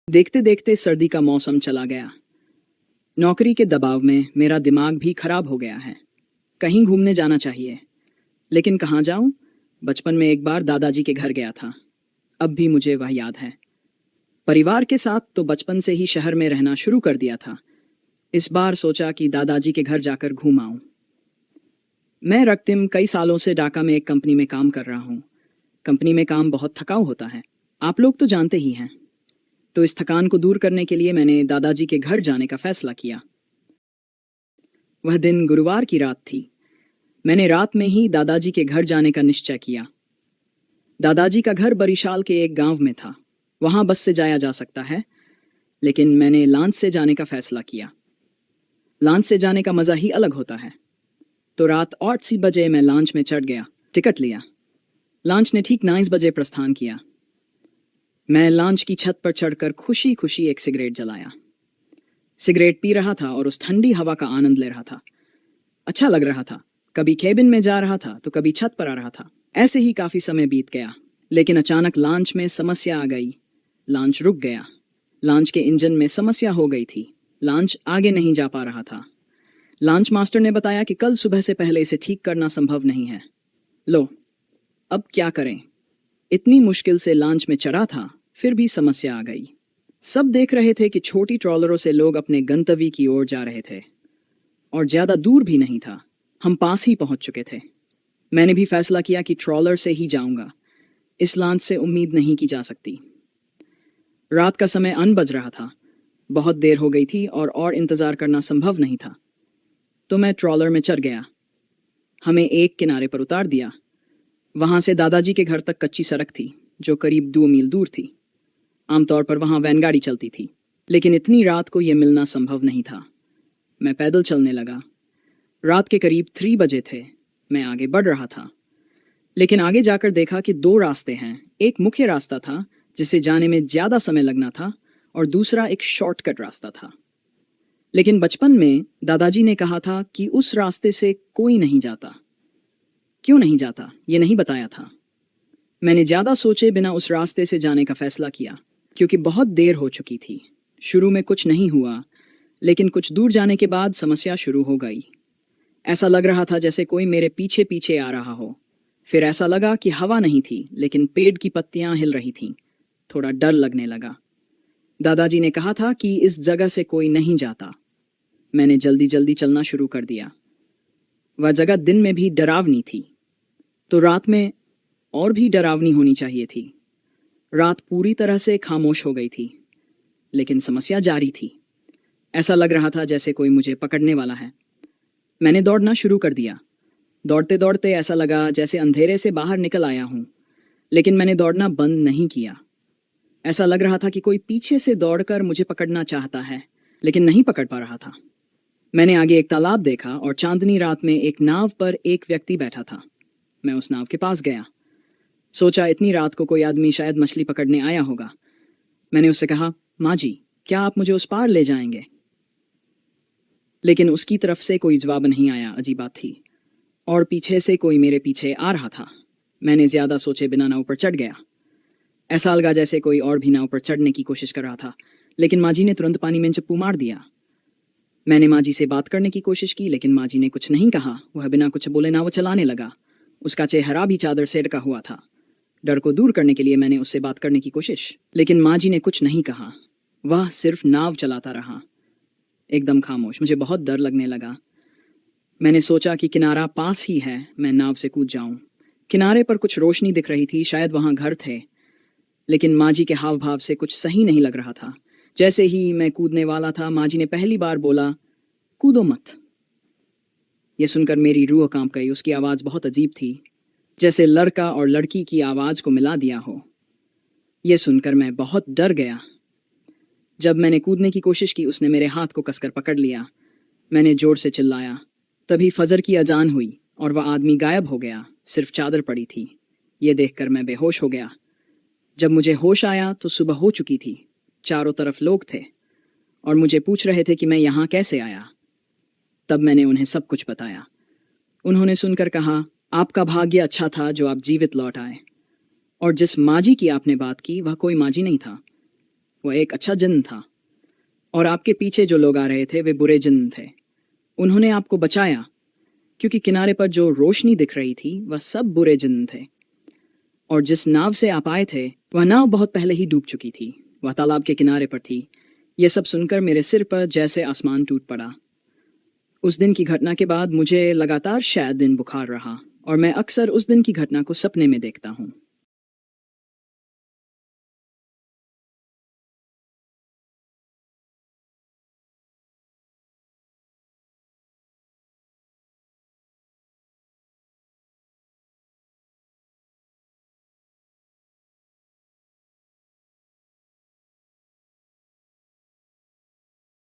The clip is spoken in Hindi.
देखते देखते सर्दी का मौसम चला गया। नौकरी के दबाव में मेरा दिमाग भी खराब हो गया है। कहीं घूमने जाना चाहिए, लेकिन कहाँ जाऊं? बचपन में एक बार दादाजी के घर गया था। अब भी मुझे वह याद है। परिवार के साथ तो बचपन से ही शहर में रहना शुरू कर दिया था। इस बार सोचा कि दादाजी के घर जाकर घूम आऊं। मैं रক্তিम कई सालों से ढाका में एक कंपनी में काम कर रहा हूँ। कंपनी में काम बहुत थकाऊ होता है, आप लोग तो जानते ही हैं। तो इस थकान को दूर करने के लिए मैंने दादाजी के घर जाने का फैसला किया। वह दिन गुरुवार की रात थी। मैंने रात में ही दादाजी के घर जाने का निश्चय किया। दादाजी का घर बरिशाल के एक गांव में था। वहां बस से जाया जा सकता है, लेकिन मैंने लॉन्च से जाने का फैसला किया। लॉन्च से जाने का मजा ही अलग होता है। तो रात 8 बजे मैं लॉन्च में चढ़ गया, टिकट लिया। लॉन्च ने ठीक 9 बजे प्रस्थान किया। मैं लॉन्च की छत पर चढ़कर खुशी खुशी एक सिगरेट जलाया। सिगरेट पी रहा था और उस ठंडी हवा का आनंद ले रहा था। अच्छा लग रहा था। कभी केबिन में जा रहा था तो कभी छत पर आ रहा था। ऐसे ही काफी समय बीत गया, लेकिन अचानक लॉन्च में समस्या आ गई। लॉन्च रुक गया। लॉन्च के इंजन में समस्या हो गई थी। लॉन्च आगे नहीं जा पा रहा था। लॉन्च मास्टर ने बताया कि कल सुबह से पहले इसे ठीक करना संभव नहीं है। लो, अब क्या करें? इतनी मुश्किल से लॉन्च में चढ़ा था, फिर भी समस्या आ गई। सब देख रहे थे कि छोटी ट्रॉलरों से लोग अपने गंतव्य की ओर जा रहे थे, और ज्यादा दूर भी नहीं था। हम पास ही पहुंच चुके थे। मैंने भी फैसला किया कि ट्रॉलर से ही जाऊंगा। इस लॉन्च से उम्मीद नहीं की जा सकती। रात का समय 9 बज रहा था। बहुत देर हो गई थी और इंतजार करना संभव नहीं था। तो मैं ट्रॉलर में चढ़ गया। हमें एक किनारे पर उतार दिया। वहां से दादाजी के घर तक कच्ची सड़क थी, जो करीब 2 मील दूर थी। आमतौर पर वहां वैन गाड़ी चलती थी, लेकिन इतनी रात को यह मिलना संभव नहीं था। मैं पैदल चलने लगा। रात के करीब 3 बजे थे। मैं आगे बढ़ रहा था, लेकिन आगे जाकर देखा कि 2 रास्ते हैं। एक मुख्य रास्ता था, जिसे जाने में ज्यादा समय लगना था, और दूसरा एक शॉर्टकट रास्ता था। लेकिन बचपन में दादाजी ने कहा था कि उस रास्ते से कोई नहीं जाता। क्यों नहीं जाता, ये नहीं बताया था। मैंने ज्यादा सोचे बिना उस रास्ते से जाने का फैसला किया, क्योंकि बहुत देर हो चुकी थी। शुरू में कुछ नहीं हुआ, लेकिन कुछ दूर जाने के बाद समस्या शुरू हो गई। ऐसा लग रहा था जैसे कोई मेरे पीछे पीछे आ रहा हो। फिर ऐसा लगा कि हवा नहीं थी, लेकिन पेड़ की पत्तियां हिल रही थीं। थोड़ा डर लगने लगा। दादाजी ने कहा था कि इस जगह से कोई नहीं जाता। मैंने जल्दी जल्दी चलना शुरू कर दिया। वह जगह दिन में भी डरावनी थी, तो रात में और भी डरावनी होनी चाहिए थी। रात पूरी तरह से खामोश हो गई थी, लेकिन समस्या जारी थी। ऐसा लग रहा था जैसे कोई मुझे पकड़ने वाला है। मैंने दौड़ना शुरू कर दिया। दौड़ते दौड़ते ऐसा लगा जैसे अंधेरे से बाहर निकल आया हूं, लेकिन मैंने दौड़ना बंद नहीं किया। ऐसा लग रहा था कि कोई पीछे से दौड़कर मुझे पकड़ना चाहता है, लेकिन नहीं पकड़ पा रहा था। मैंने आगे एक तालाब देखा और चांदनी रात में एक नाव पर एक व्यक्ति बैठा था। मैं उस नाव के पास गया। सोचा इतनी रात को कोई आदमी शायद मछली पकड़ने आया होगा। मैंने उससे कहा, माँ जी, क्या आप मुझे उस पार ले जाएंगे? लेकिन उसकी तरफ से कोई जवाब नहीं आया। अजीब बात थी। और पीछे से कोई मेरे पीछे आ रहा था। मैंने ज्यादा सोचे बिना नाव पर चढ़ गया। ऐसा लगा जैसे कोई और भी नाव पर चढ़ने की कोशिश कर रहा था, लेकिन माँ जी ने तुरंत पानी में चप्पू मार दिया। मैंने माँ जी से बात करने की कोशिश की, लेकिन माँ जी ने कुछ नहीं कहा। वह बिना कुछ बोले नाव चलाने लगा। उसका चेहरा भी चादर से ढका हुआ था। डर को दूर करने के लिए मैंने उससे बात करने की कोशिश, लेकिन माँ जी ने कुछ नहीं कहा। वह सिर्फ नाव चलाता रहा, एकदम खामोश। मुझे बहुत डर लगने लगा। मैंने सोचा कि किनारा पास ही है, मैं नाव से कूद जाऊं। किनारे पर कुछ रोशनी दिख रही थी, शायद वहां घर थे, लेकिन माँ जी के हाव भाव से कुछ सही नहीं लग रहा था। जैसे ही मैं कूदने वाला था, माँ जी ने पहली बार बोला, कूदो मत। यह सुनकर मेरी रूह कांप गई। उसकी आवाज़ बहुत अजीब थी, जैसे लड़का और लड़की की आवाज़ को मिला दिया हो। यह सुनकर मैं बहुत डर गया। जब मैंने कूदने की कोशिश की, उसने मेरे हाथ को कसकर पकड़ लिया। मैंने जोर से चिल्लाया। तभी फजर की अजान हुई और वह आदमी गायब हो गया। सिर्फ चादर पड़ी थी। ये देखकर मैं बेहोश हो गया। जब मुझे होश आया तो सुबह हो चुकी थी। चारों तरफ लोग थे और मुझे पूछ रहे थे कि मैं यहाँ कैसे आया। तब मैंने उन्हें सब कुछ बताया। उन्होंने सुनकर कहा, आपका भाग्य अच्छा था जो आप जीवित लौट आए, और जिस माँ जी की आपने बात की वह कोई माँ जी नहीं था। वह एक अच्छा जिन्न था, और आपके पीछे जो लोग आ रहे थे वे बुरे जिन्न थे। उन्होंने आपको बचाया, क्योंकि किनारे पर जो रोशनी दिख रही थी वह सब बुरे जिन्न थे। और जिस नाव से आप आए थे वह नाव बहुत पहले ही डूब चुकी थी। वह तालाब के किनारे पर थी। ये सब सुनकर मेरे सिर पर जैसे आसमान टूट पड़ा। उस दिन की घटना के बाद मुझे लगातार शायद दिन बुखार रहा, और मैं अक्सर उस दिन की घटना को सपने में देखता हूँ।